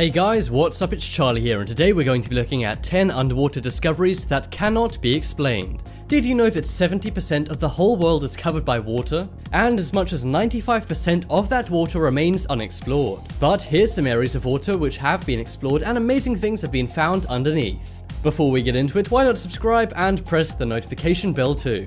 Hey guys, what's up? It's Charlie here, and today we're going to be looking at 10 underwater discoveries that cannot be explained. Did you know that 70% of the whole world is covered by water? And as much as 95% of that water remains unexplored. But here's some areas of water which have been explored and amazing things have been found underneath. Before we get into it, why not subscribe and press the notification bell too.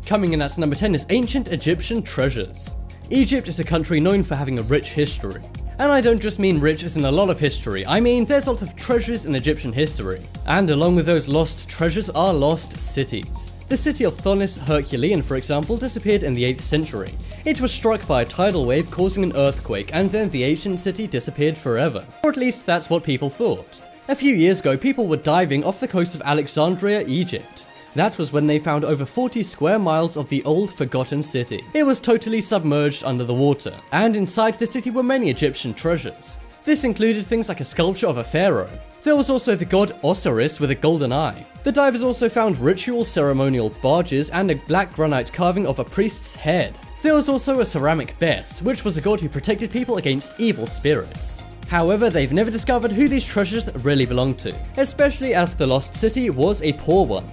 Coming in at number 10 is ancient Egyptian treasures. Egypt is a country known for having a rich history. And I don't just mean rich as in a lot of history, I mean there's lots of treasures in Egyptian history. And along with those lost treasures are lost cities. The city of Thonis Herculean, for example, disappeared in the 8th century. It was struck by a tidal wave causing an earthquake, and then the ancient city disappeared forever. Or at least that's what people thought. A few years ago, people were diving off the coast of Alexandria, Egypt. That was when they found over 40 square miles of the old forgotten city. It was totally submerged under the water, and inside the city were many Egyptian treasures. This included things like a sculpture of a pharaoh. There was also the god Osiris with a golden eye. The divers also found ritual ceremonial barges and a black granite carving of a priest's head. There was also a ceramic Bes, which was a god who protected people against evil spirits. However, they've never discovered who these treasures really belonged to, especially as the lost city was a poor one.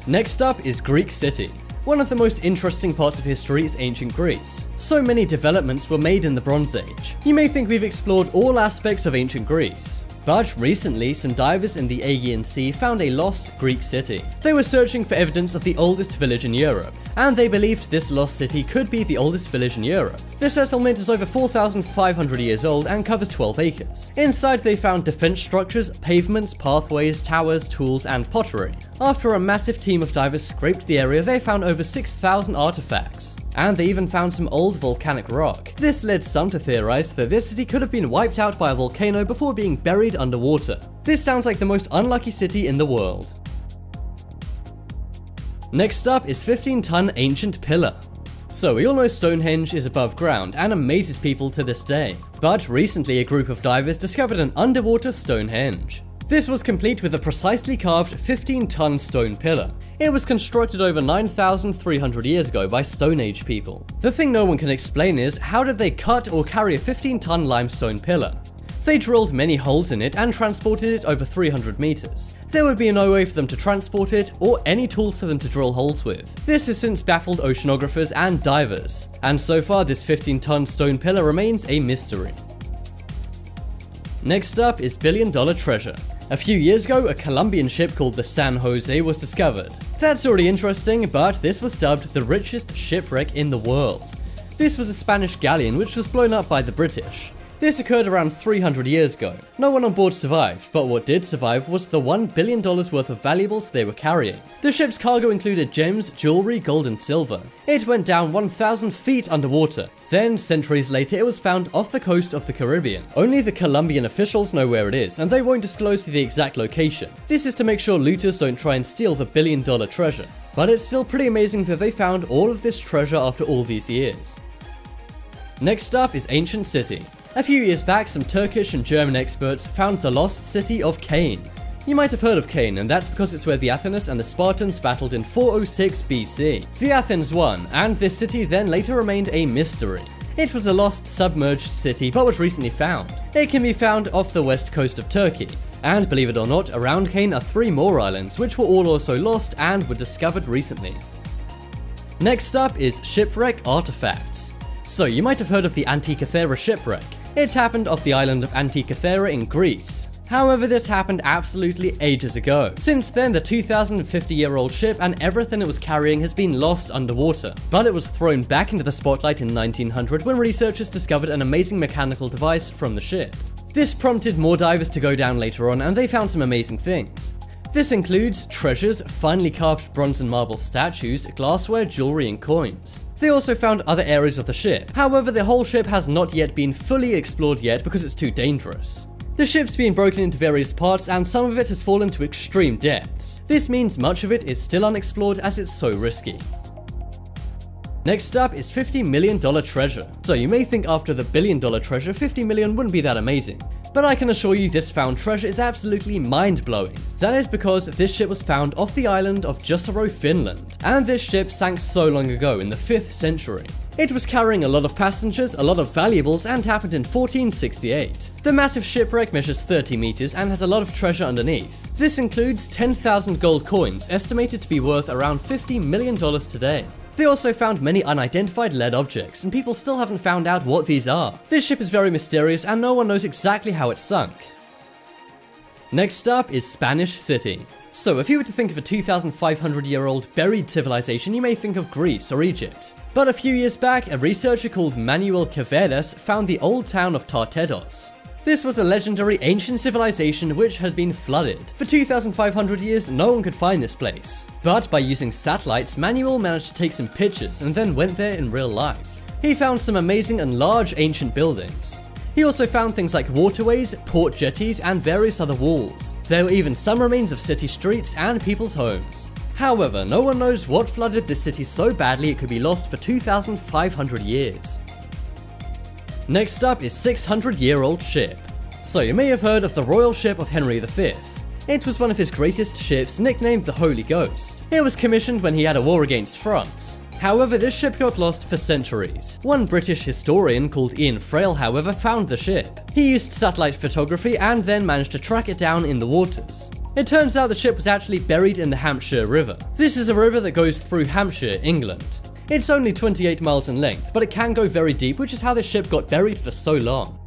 Next up is Greek City. One of the most interesting parts of history is ancient Greece. So many developments were made in the Bronze Age. You may think we've explored all aspects of ancient Greece. But recently, some divers in the Aegean Sea found a lost Greek city. They were searching for evidence of the oldest village in Europe, and they believed this lost city could be the oldest village in Europe. The settlement is over 4,500 years old and covers 12 acres. Inside they found defense structures, pavements, pathways, towers, tools, and pottery. After a massive team of divers scraped the area, they found over 6,000 artifacts. And they even found some old volcanic rock. This led some to theorize that this city could have been wiped out by a volcano before being buried underwater. This sounds like the most unlucky city in the world. Next up is 15-ton ancient pillar. So we all know Stonehenge is above ground and amazes people to this day. But recently a group of divers discovered an underwater Stonehenge. This was complete with a precisely carved 15-ton stone pillar. It was constructed over 9,300 years ago by Stone Age people. The thing no one can explain is, how did they cut or carry a 15-ton limestone pillar? They drilled many holes in it and transported it over 300 meters. There would be no way for them to transport it or any tools for them to drill holes with. This has since baffled oceanographers and divers, and so far this 15-ton stone pillar remains a mystery. Next up is billion-dollar treasure. A few years ago, a Colombian ship called the San Jose was discovered. That's already interesting, but this was dubbed the richest shipwreck in the world. This was a Spanish galleon which was blown up by the British. This occurred around 300 years ago. No one on board survived, but what did survive was the $1 billion worth of valuables they were carrying. The ship's cargo included gems, jewelry, gold and silver. It went down 1,000 feet underwater. Then, centuries later, it was found off the coast of the Caribbean. Only the Colombian officials know where it is, and they won't disclose the exact location. This is to make sure looters don't try and steal the billion-dollar treasure. But it's still pretty amazing that they found all of this treasure after all these years. Next up is Ancient City. A few years back, some Turkish and German experts found the lost city of Kane. You might have heard of Kane, and that's because it's where the Athenians and the Spartans battled in 406 BC. The Athens won, and this city then later remained a mystery. It was a lost, submerged city, but was recently found. It can be found off the west coast of Turkey. And believe it or not, around Kane are 3 more islands, which were all also lost and were discovered recently. Next up is shipwreck artifacts. So you might have heard of the Antikythera shipwreck. It happened off the island of Antikythera in Greece. However, this happened absolutely ages ago. Since then, the 2,050-year-old ship and everything it was carrying has been lost underwater. But it was thrown back into the spotlight in 1900 when researchers discovered an amazing mechanical device from the ship. This prompted more divers to go down later on, and they found some amazing things. This includes treasures, finely carved bronze and marble statues, glassware, jewelry and coins. They also found other areas of the ship. However, the whole ship has not yet been fully explored yet because it's too dangerous. The ship's been broken into various parts and some of it has fallen to extreme depths. This means much of it is still unexplored as it's so risky. Next up is $50 million treasure. So you may think after the billion-dollar treasure, 50 million wouldn't be that amazing. But I can assure you this found treasure is absolutely mind-blowing. That is because this ship was found off the island of Jussaro, Finland. And this ship sank so long ago in the 5th century. It was carrying a lot of passengers, a lot of valuables, and happened in 1468. The massive shipwreck measures 30 meters and has a lot of treasure underneath. This includes 10,000 gold coins, estimated to be worth around $50 million today. They also found many unidentified lead objects, and people still haven't found out what these are. This ship is very mysterious and no one knows exactly how it sunk. Next up is Spanish City. So if you were to think of a 2,500-year-old buried civilization, you may think of Greece or Egypt. But a few years back, a researcher called Manuel Caveras found the old town of Tartedos. This was a legendary ancient civilization which had been flooded. For 2,500 years, no one could find this place. But by using satellites, Manuel managed to take some pictures and then went there in real life. He found some amazing and large ancient buildings. He also found things like waterways, port jetties, and various other walls. There were even some remains of city streets and people's homes. However, no one knows what flooded this city so badly it could be lost for 2,500 years. Next up is 600-year-old ship. So you may have heard of the royal ship of Henry V. It was one of his greatest ships, nicknamed the Holy Ghost. It was commissioned when he had a war against France. However, this ship got lost for centuries. One British historian called Ian Frail, however, found the ship. He used satellite photography and then managed to track it down in the waters. It turns out the ship was actually buried in the Hampshire River. This is a river that goes through Hampshire, England. It's only 28 miles in length, but it can go very deep, which is how this ship got buried for so long.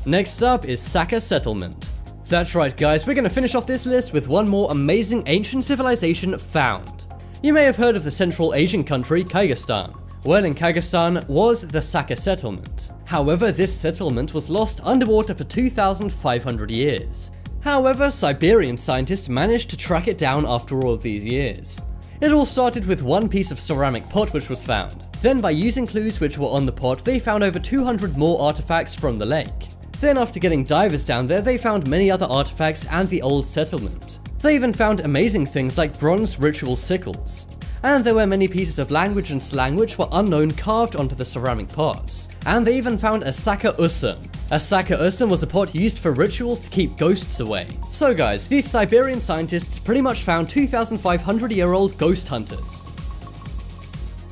Next up is SAKA settlement. That's right guys, we're gonna finish off this list with one more amazing ancient civilization found. You may have heard of the Central Asian country Kyrgyzstan. Well, in Kyrgyzstan was the SAKA settlement. However, this settlement was lost underwater for 2,500 years. However, Siberian scientists managed to track it down after all of these years. It all started with one piece of ceramic pot which was found. Then by using clues which were on the pot, they found over 200 more artifacts from the lake. Then after getting divers down there, they found many other artifacts and the old settlement. They even found amazing things like bronze ritual sickles. And there were many pieces of language and slang which were unknown carved onto the ceramic pots. And they even found a SAKA ursun. A SAKA ursun was a pot used for rituals to keep ghosts away. So guys, these Siberian scientists pretty much found 2,500-year-old ghost hunters.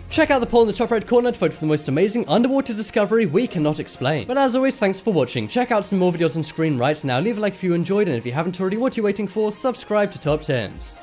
Check out the poll in the top right corner to vote for the most amazing underwater discovery we cannot explain. But as always, thanks for watching. Check out some more videos on screen right now. Leave a like if you enjoyed, and if you haven't already, what are you waiting for? Subscribe to Top 10s.